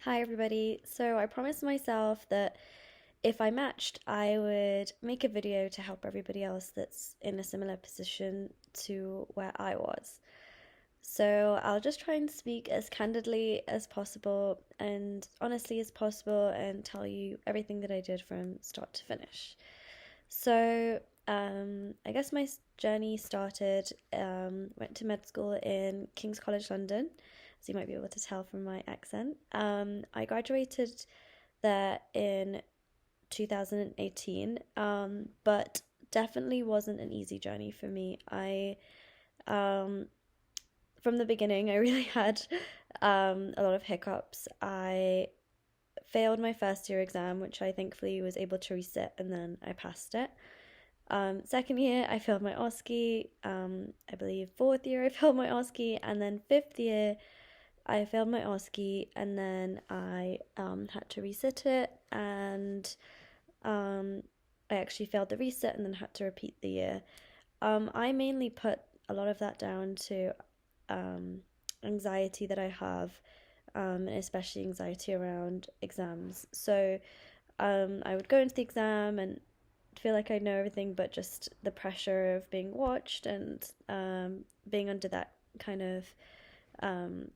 Hi everybody. So I promised myself that if I matched, I would make a video to help everybody else that's in a similar position to where I was. So I'll just try and speak as candidly as possible and honestly as possible and tell you everything that I did from start to finish. I guess my journey started, went to med school in King's College London, as you might be able to tell from my accent. I graduated there in 2018, but definitely wasn't an easy journey for me. Um, from the beginning, I really had a lot of hiccups. I failed my first year exam, which I thankfully was able to resit, and then I passed it. Second year, I failed my OSCE. I believe fourth year, I failed my OSCE, and then fifth year, I failed my OSCE, and then I had to resit it, and um, I actually failed the resit, and then had to repeat the year. I mainly put a lot of that down to um, anxiety that I have, and especially anxiety around exams. I would go into the exam and feel like I know everything, but just the pressure of being watched and being under that kind of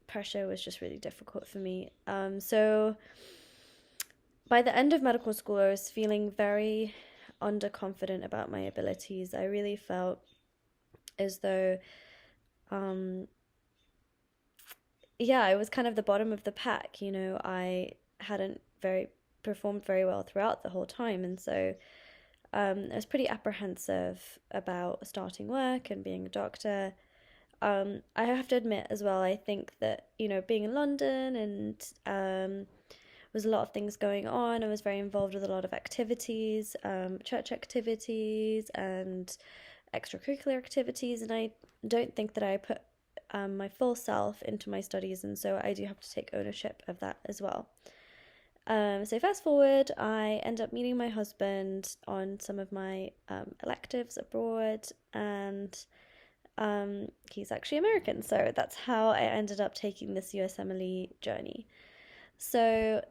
pressure was just really difficult for me. So by the end of medical school, I was feeling very underconfident about my abilities. I really felt as though, um, yeah, I was kind of the bottom of the pack. I hadn't very performed very well throughout the whole time, and so I was pretty apprehensive about starting work and being a doctor. I have to admit as well, I think that, being in London and was a lot of things going on. I was very involved with a lot of activities, church activities and extracurricular activities, and I don't think that I put my full self into my studies, and so I do have to take ownership of that as well. So fast forward, I end up meeting my husband on some of my electives abroad, and he's actually American, so that's how I ended up taking this USMLE journey. So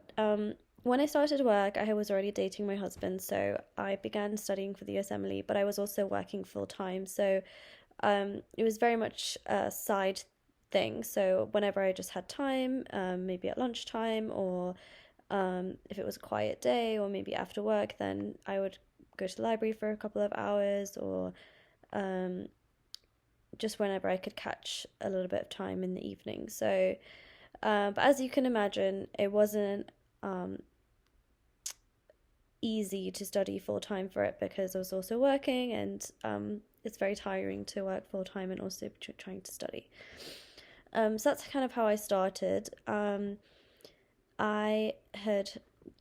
when I started work, I was already dating my husband, so I began studying for the USMLE, but I was also working full time, so it was very much a side thing. So whenever I just had time, maybe at lunchtime or if it was a quiet day or maybe after work, then I would go to the library for a couple of hours or um, just whenever I could catch a little bit of time in the evening. But as you can imagine, it wasn't easy to study full time for it because I was also working, and it's very tiring to work full time and also trying to study. So that's kind of how I started. I had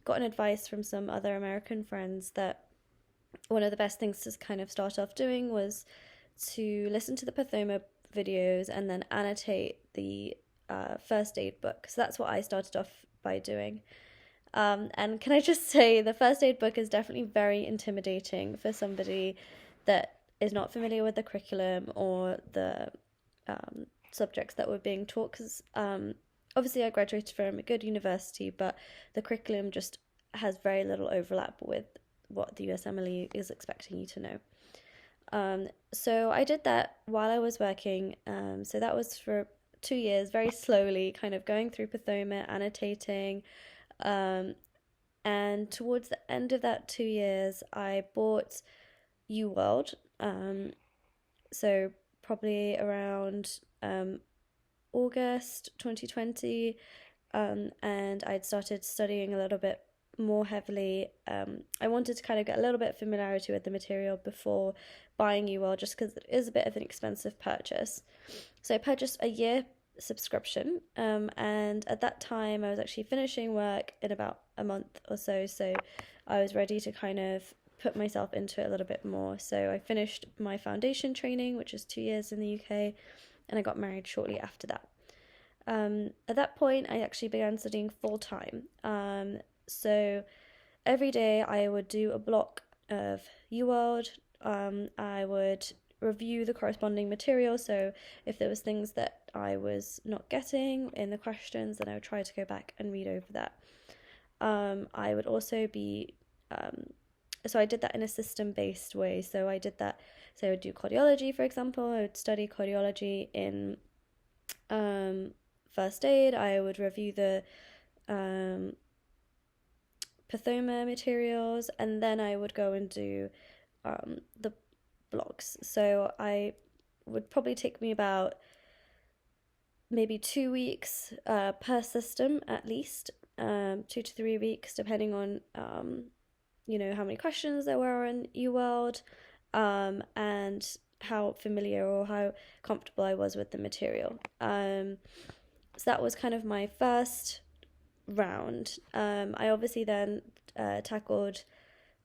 gotten advice from some other American friends that one of the best things to kind of start off doing was to listen to the Pathoma videos and then annotate the first aid book. So that's what I started off by doing. And can I just say, the first aid book is definitely very intimidating for somebody that is not familiar with the curriculum or the subjects that were being taught. Because obviously, I graduated from a good university, but the curriculum just has very little overlap with what the USMLE is expecting you to know. So I did that while I was working. So that was for 2 years, very slowly, kind of going through Pathoma, annotating. And towards the end of that 2 years, I bought UWorld. So probably around August 2020. And I'd started studying a little bit more heavily. I wanted to kind of get a little bit of familiarity with the material before buying UWorld, just because it is a bit of an expensive purchase. So I purchased a year subscription, and at that time I was actually finishing work in about a month or so, so I was ready to kind of put myself into it a little bit more. So I finished my foundation training, which is 2 years in the UK, and I got married shortly after that. At that point, I actually began studying full time. So every day I would do a block of UWorld. I would review the corresponding material. So if there was things that I was not getting in the questions, then I would try to go back and read over that. I would also be, so I did that in a system-based way. So I did that, so I would do cardiology, for example. I would study cardiology in first aid. I would review the pathoma materials, and then I would go and do the blocks. So I would probably take me about maybe 2 weeks per system at least, 2 to 3 weeks, depending on how many questions there were in UWorld, and how familiar or how comfortable I was with the material. So that was kind of my first round. I obviously then tackled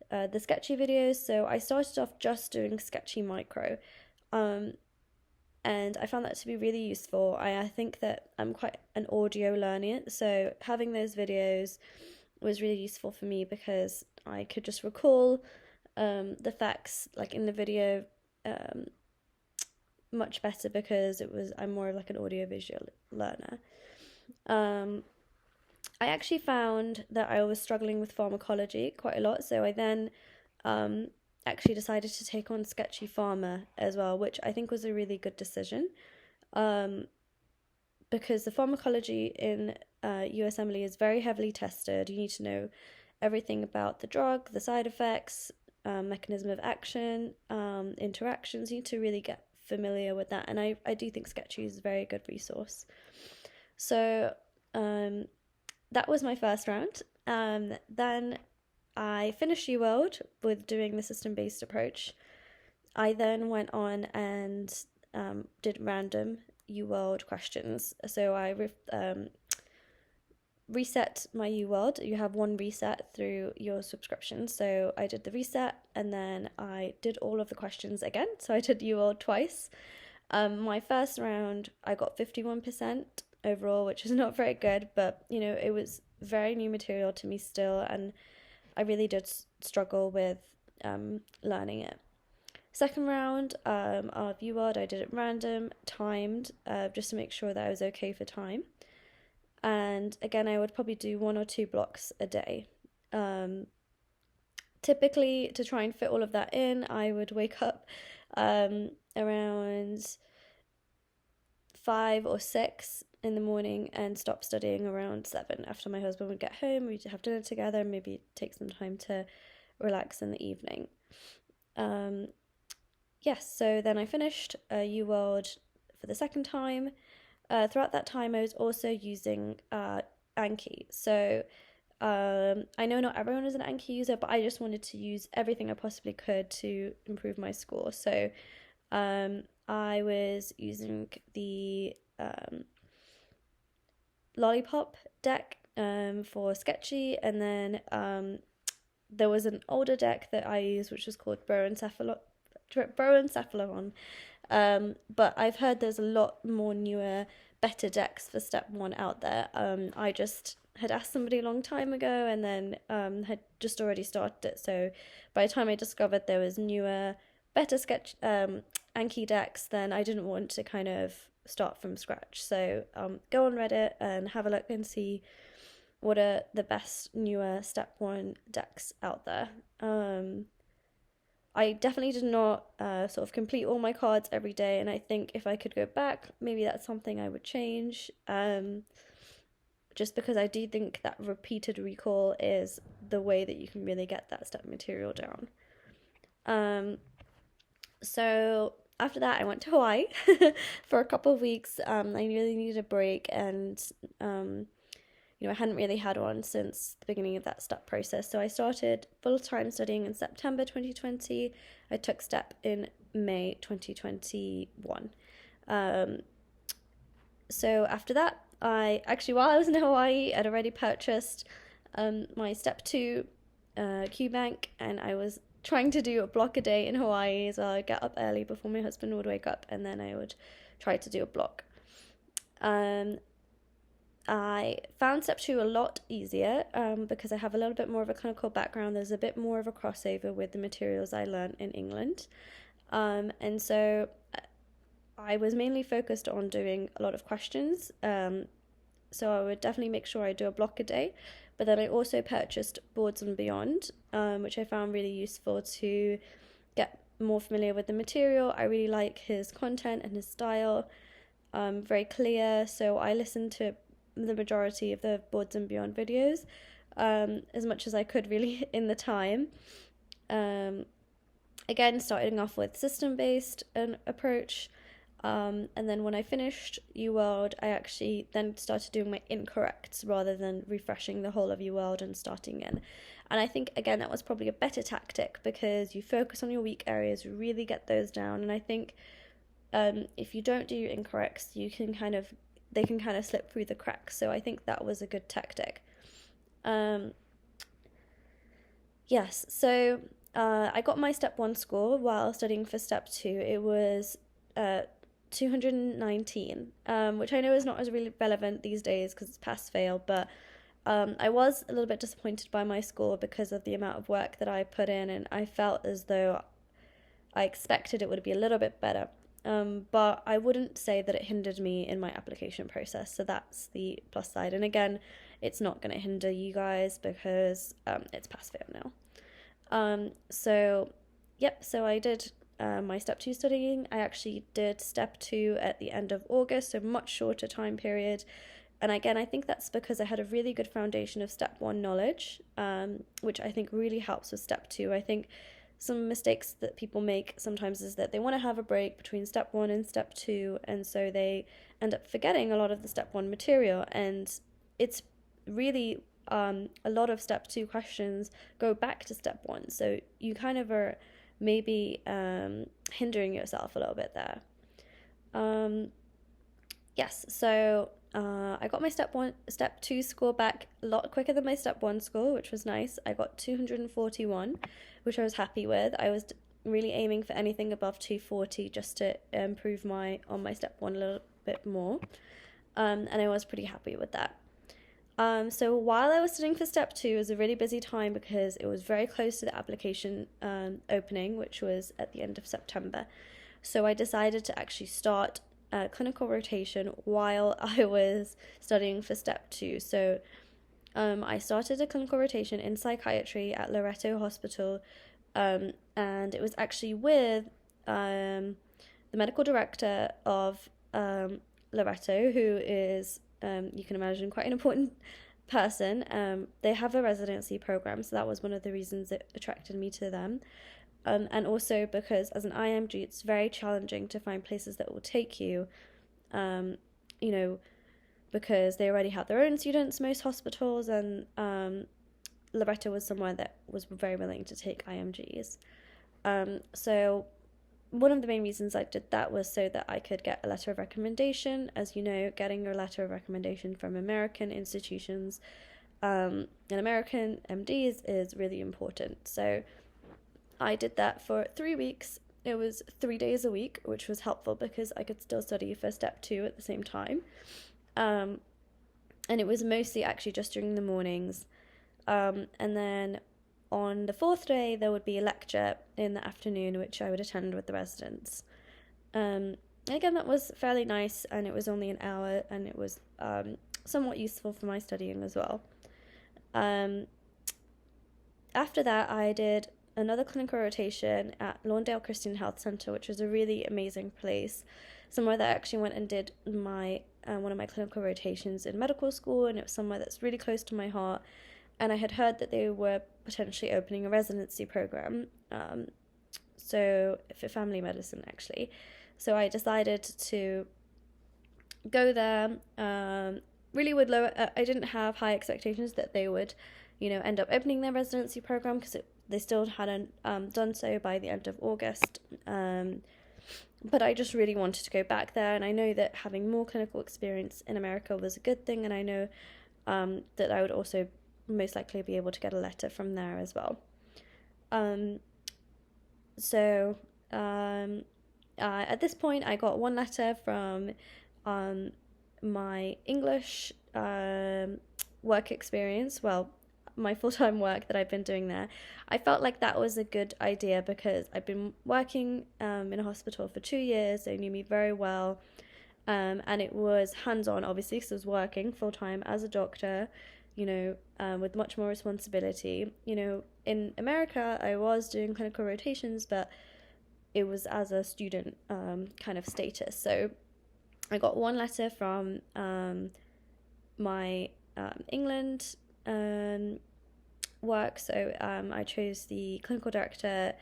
the sketchy videos. So I started off just doing sketchy micro, and I found that to be really useful. I think that I'm quite an audio learner, so having those videos was really useful for me because I could just recall the facts like in the video much better, because I'm more of like an audio visual learner. I actually found that I was struggling with pharmacology quite a lot, so I then actually decided to take on sketchy pharma as well, which I think was a really good decision, because the pharmacology in Usmle is very heavily tested. You need to know everything about the drug, the side effects, mechanism of action, interactions. You need to really get familiar with that, and I do think sketchy is a very good resource. So that was my first round. Then I finished UWorld with doing the system-based approach. I then went on and did random UWorld questions. So I reset my UWorld. You have one reset through your subscription. So I did the reset, and then I did all of the questions again. So I did UWorld twice. My first round, I got 51% overall, which is not very good, but it was very new material to me still, and I really did struggle with learning it. Second round of UWorld, I did it random, timed, just to make sure that I was okay for time. And again, I would probably do 1 or 2 blocks a day. Typically, to try and fit all of that in, I would wake up around 5 or 6 in the morning and stop studying around 7 after my husband would get home. We'd have dinner together, maybe take some time to relax in the evening. Yes, so then I finished UWorld for the second time. Throughout that time, I was also using Anki. So I know not everyone is an Anki user, but I just wanted to use everything I possibly could to improve my score. So I was using the Lollipop deck for sketchy, and then there was an older deck that I used, which was called Broencephalon. But I've heard there's a lot more newer, better decks for step 1 out there. I just had asked somebody a long time ago, and then had just already started it. So by the time I discovered there was newer, better sketch Anki decks, then I didn't want to kind of start from scratch. So go on Reddit and have a look and see what are the best newer step 1 decks out there. I definitely did not sort of complete all my cards every day, and I think if I could go back, maybe that's something I would change, just because I do think that repeated recall is the way that you can really get that step material down. So after that, I went to Hawaii for a couple of weeks. I really needed a break, and I hadn't really had one since the beginning of that STEP process. So I started full-time studying in September 2020. I took STEP in May 2021. So after that, while I was in Hawaii, I'd already purchased my Step 2 Q Bank, and I was trying to do a block a day in Hawaii. So I'd get up early before my husband would wake up, and then I would try to do a block. I found Step 2 a lot easier because I have a little bit more of a clinical background. There's a bit more of a crossover with the materials I learned in England. And so I was mainly focused on doing a lot of questions. So I would definitely make sure I do a block a day. But then I also purchased Boards and Beyond, which I found really useful to get more familiar with the material. I really like his content and his style, very clear. So I listened to the majority of the Boards and Beyond videos, as much as I could really in the time. Again, starting off with system-based approach. And then when I finished UWorld, I actually then started doing my incorrects rather than refreshing the whole of UWorld and starting in. And I think, again, that was probably a better tactic because you focus on your weak areas, really get those down. And I think if you don't do your incorrects, they can kind of slip through the cracks. So I think that was a good tactic. Yes, so I got my Step 1 score while studying for Step 2. It was 219, which I know is not as really relevant these days because it's pass-fail, but I was a little bit disappointed by my score because of the amount of work that I put in, and I felt as though I expected it would be a little bit better. But I wouldn't say that it hindered me in my application process, so that's the plus side. And again, it's not going to hinder you guys because it's pass-fail now. So I did my Step 2 studying. I actually did Step 2 at the end of August, so much shorter time period. And again, I think that's because I had a really good foundation of Step 1 knowledge, which I think really helps with Step 2. I think some mistakes that people make sometimes is that they want to have a break between Step 1 and Step 2, and so they end up forgetting a lot of the Step 1 material. And it's really a lot of Step 2 questions go back to Step 1, so you kind of are maybe hindering yourself a little bit there. Yes, so I got my Step 2 score back a lot quicker than my Step 1 score, which was nice. I got 241, which I was happy with. I was really aiming for anything above 240 just to improve on my Step 1 a little bit more, and I was pretty happy with that. So while I was studying for Step 2, it was a really busy time because it was very close to the application opening, which was at the end of September. So I decided to actually start a clinical rotation while I was studying for Step 2. So I started a clinical rotation in psychiatry at Loretto Hospital, and it was actually with the medical director of Loretto, who is, you can imagine, quite an important person. They have a residency program, so that was one of the reasons that attracted me to them. And also because as an IMG, it's very challenging to find places that will take you, because they already have their own students, most hospitals, and Loretto was somewhere that was very willing to take IMGs. So one of the main reasons I did that was so that I could get a letter of recommendation. As you know, getting your letter of recommendation from American institutions and American MDs is really important. So I did that for 3 weeks. It was 3 days a week, which was helpful because I could still study for Step 2 at the same time. And it was mostly actually just during the mornings. And then on the 4th day, there would be a lecture in the afternoon, which I would attend with the residents. Again, that was fairly nice, and it was only an hour, and it was somewhat useful for my studying as well. After that, I did another clinical rotation at Lawndale Christian Health Centre, which was a really amazing place, somewhere that I actually went and did my one of my clinical rotations in medical school, and it was somewhere that's really close to my heart. And I had heard that they were potentially opening a residency program, so for family medicine, actually. So I decided to go there, really with low, I didn't have high expectations that they would, end up opening their residency program because they still hadn't done so by the end of August. But I just really wanted to go back there, and I know that having more clinical experience in America was a good thing, and I know that I would also most likely be able to get a letter from there as well. At this point, I got one letter from my English work experience, my full-time work that I've been doing there, I felt like that was a good idea because I've been working in a hospital for 2 years. They knew me very well, and it was hands-on, obviously, because I was working full-time as a doctor, with much more responsibility. In America, I was doing clinical rotations, but it was as a student kind of status. So I got one letter from my England work. So I chose the clinical director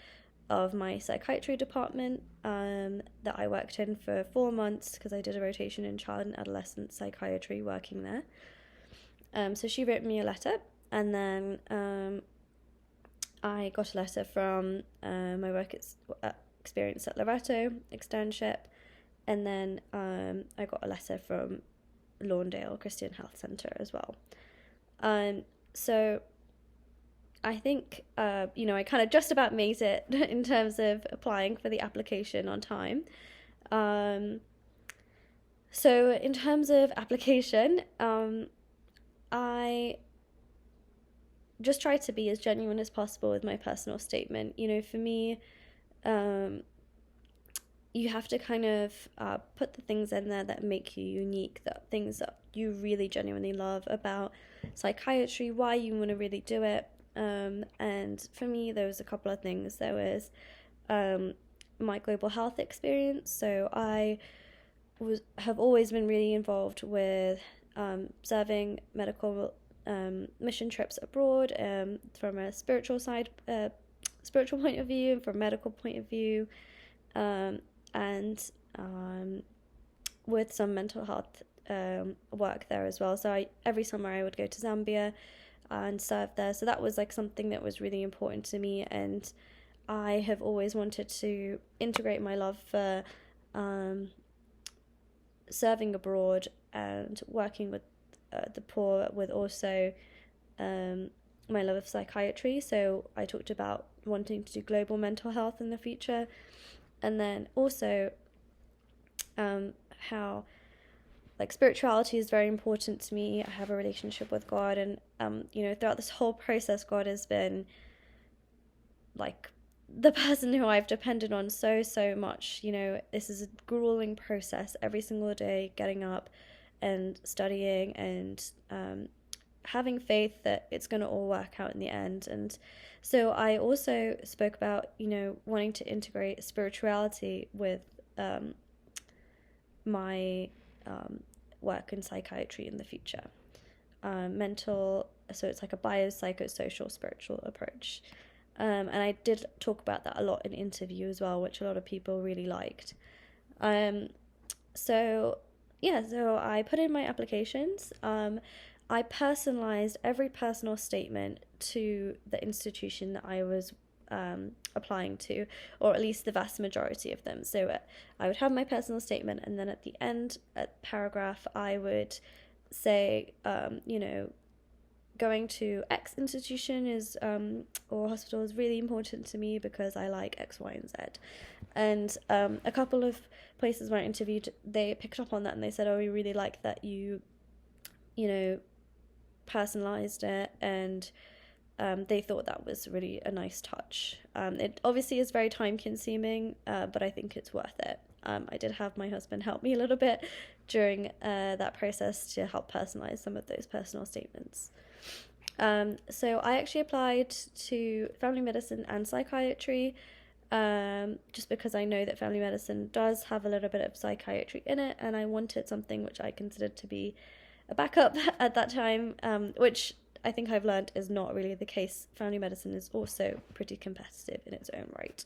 of my psychiatry department that I worked in for 4 months because I did a rotation in child and adolescent psychiatry working there. So she wrote me a letter, and then I got a letter from my work experience at Loretto externship, and then I got a letter from Lawndale Christian Health Centre as well. So I think, I kind of just about made it in terms of applying for the application on time. So in terms of application, I just tried to be as genuine as possible with my personal statement. For me, you have to kind of put the things in there that make you unique, the things that you really genuinely love about psychiatry, why you want to really do it. And for me, there was a couple of things. There was my global health experience. So I have always been really involved with serving medical mission trips abroad from a spiritual point of view, and from a medical point of view, and with some mental health work there as well. So every summer I would go to Zambia and serve there. So that was like something that was really important to me, and I have always wanted to integrate my love for serving abroad and working with the poor with also my love of psychiatry. So I talked about wanting to do global mental health in the future, and then also how spirituality is very important to me. I have a relationship with God, and throughout this whole process, God has been the person who I've depended on so much. This is a grueling process every single day, getting up and studying and having faith that it's going to all work out in the end. And so I also spoke about wanting to integrate spirituality with my work in psychiatry in the future. So it's like a biopsychosocial spiritual approach. And I did talk about that a lot in interview as well, which a lot of people really liked. So I put in my applications. I personalized every personal statement to the institution that I was applying to, or at least the vast majority of them. So I would have my personal statement, and then at the end, at paragraph, I would say, going to X institution is or hospital is really important to me because I like X, Y, and Z. And a couple of places where I interviewed, they picked up on that and they said, oh, we really like that you personalized it, and they thought that was really a nice touch. It obviously is very time consuming, but I think it's worth it. I did have my husband help me a little bit during that process to help personalize some of those personal statements. So I actually applied to family medicine and psychiatry, just because I know that family medicine does have a little bit of psychiatry in it, and I wanted something which I considered to be a backup at that time, which I think I've learned is not really the case. Family medicine is also pretty competitive in its own right.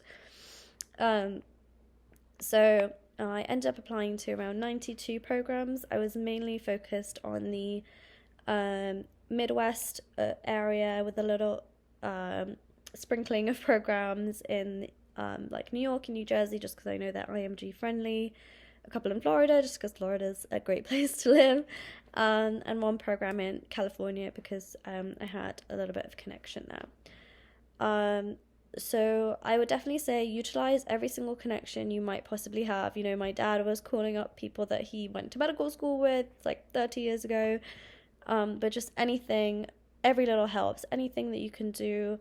So I ended up applying to around 92 programs. I was mainly focused on the Midwest area, with a little sprinkling of programs in New York and New Jersey, just because I know they're IMG friendly. A couple in Florida, just because Florida's a great place to live. And one program in California because I had a little bit of connection there. So I would definitely say utilize every single connection you might possibly have. My dad was calling up people that he went to medical school with 30 years ago. But just anything every little helps. Anything that you can do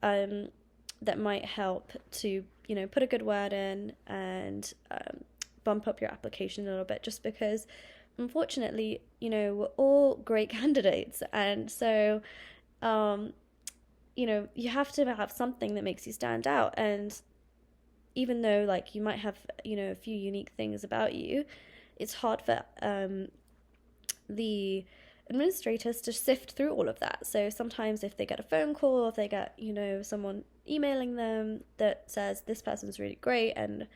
that might help to, put a good word in and bump up your application a little bit, just because unfortunately, we're all great candidates. And so, you have to have something that makes you stand out. And even though, like, you might have, a few unique things about you, it's hard for the administrators to sift through all of that. So sometimes if they get a phone call, if they get, someone emailing them that says this person's really great and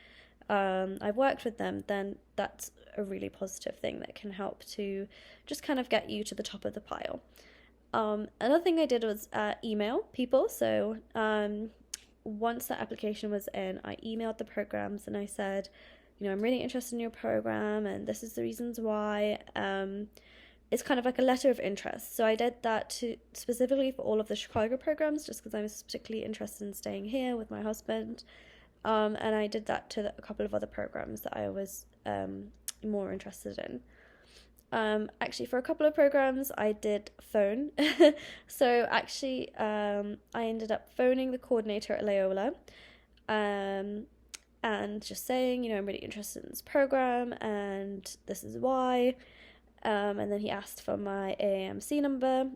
I've worked with them, then that's a really positive thing that can help to just kind of get you to the top of the pile. Another thing I did was email people. So once that application was in, I emailed the programs and I said, I'm really interested in your program and this is the reasons why. It's kind of like a letter of interest. So I did that specifically for all of the Chicago programs, just because I was particularly interested in staying here with my husband. And I did that to a couple of other programs that I was more interested in. Actually, for a couple of programs, I did phone. So actually, I ended up phoning the coordinator at Loyola and just saying, I'm really interested in this program and this is why. And then he asked for my AAMC number,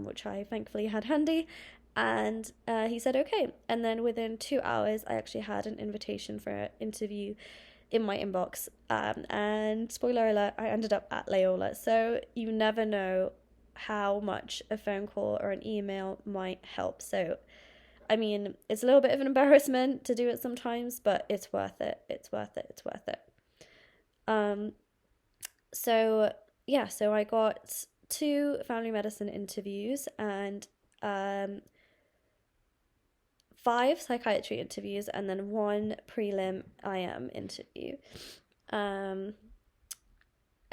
which I thankfully had handy. And he said, okay. And then within 2 hours, I actually had an invitation for an interview in my inbox. And spoiler alert, I ended up at Loyola. So you never know how much a phone call or an email might help. So, I mean, it's a little bit of an embarrassment to do it sometimes, but it's worth it. It's worth it. It's worth it. So I got 2 family medicine interviews and 5 psychiatry interviews and then 1 prelim IM interview. And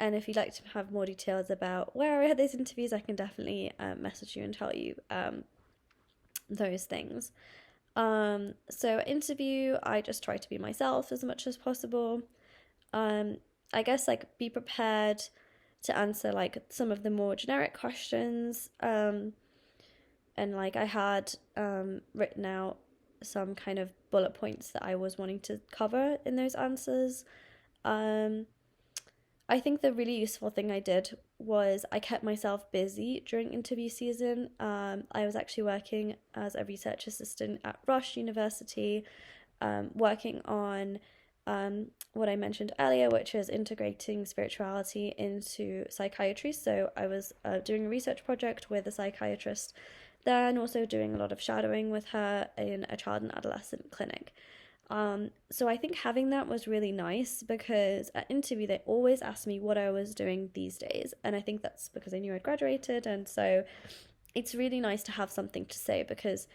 if you'd like to have more details about where I had those interviews, I can definitely message you and tell you those things. So interview, I just try to be myself as much as possible. I guess, like, be prepared to answer, like, some of the more generic questions. And, like, I had written out some kind of bullet points that I was wanting to cover in those answers. I think the really useful thing I did was I kept myself busy during interview season. I was actually working as a research assistant at Rush University, working on what I mentioned earlier, which is integrating spirituality into psychiatry. So I was doing a research project with a psychiatrist there and also doing a lot of shadowing with her in a child and adolescent clinic. So I think having that was really nice because at interview they always asked me what I was doing these days, and I think that's because I knew I'd graduated, and so it's really nice to have something to say, because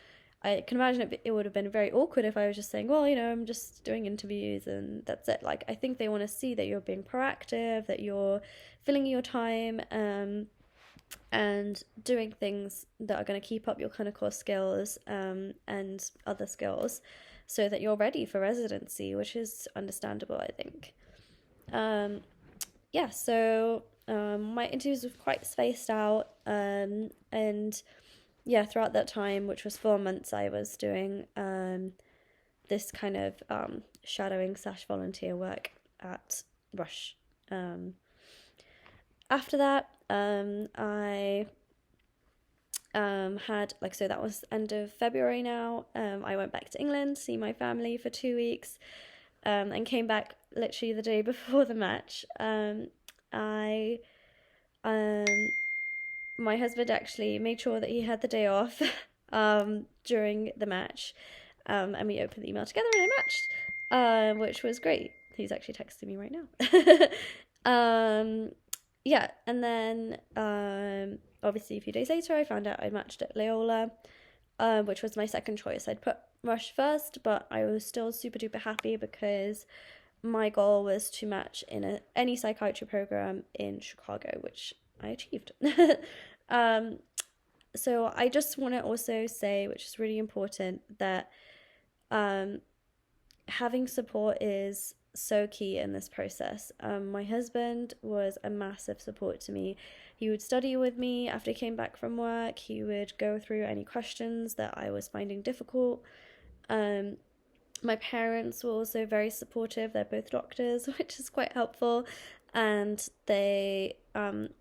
I can imagine it would have been very awkward if I was just saying, well, I'm just doing interviews and that's it. Like, I think they want to see that you're being proactive, that you're filling your time and doing things that are going to keep up your clinical skills and other skills so that you're ready for residency, which is understandable, I think. So my interviews were quite spaced out, and throughout that time, which was 4 months, I was doing this kind of shadowing / volunteer work at Rush. After that, I had, so that was end of February now. I went back to England to see my family for 2 weeks, and came back literally the day before the match. My husband actually made sure that he had the day off during the match, and we opened the email together and I matched, which was great. He's actually texting me right now. And then obviously a few days later I found out I'd matched at Loyola, which was my second choice. I'd put Rush first, but I was still super duper happy because my goal was to match in any psychiatry program in Chicago, which I achieved. So I just want to also say, which is really important, that having support is so key in this process. My husband was a massive support to me. He would study with me after he came back from work. He would go through any questions that I was finding difficult. Um, my parents were also very supportive. They're both doctors, which is quite helpful. And they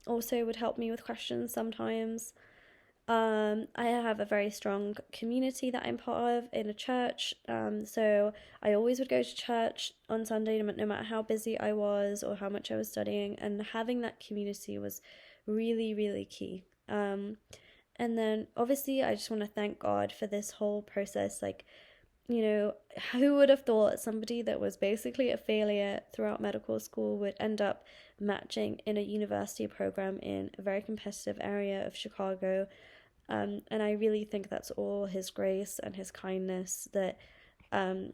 also would help me with questions sometimes. I have a very strong community that I'm part of in a church. So I always would go to church on Sunday, no matter how busy I was or how much I was studying. And having that community was really, really key. And then obviously, I just want to thank God for this whole process. Like, who would have thought somebody that was basically a failure throughout medical school would end up matching in a university program in a very competitive area of Chicago? And I really think that's all His grace and His kindness that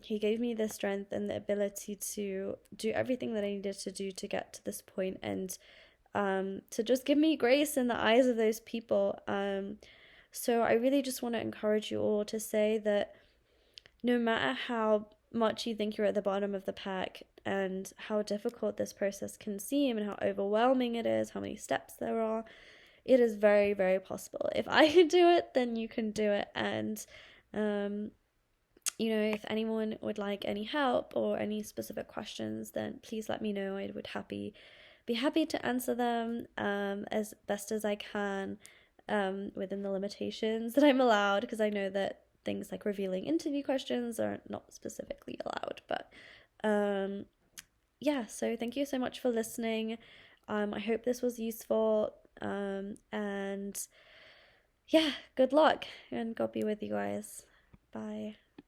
He gave me the strength and the ability to do everything that I needed to do to get to this point, and to just give me grace in the eyes of those people. So I really just want to encourage you all to say that no matter how much you think you're at the bottom of the pack and how difficult this process can seem and how overwhelming it is, how many steps there are, it is very, very possible. If I can do it, then you can do it. And, if anyone would like any help or any specific questions, then please let me know. I would be happy to answer them as best as I can within the limitations that I'm allowed, because I know that things like revealing interview questions are not specifically allowed. But so thank you so much for listening. I hope this was useful. And yeah, good luck and God be with you guys. Bye.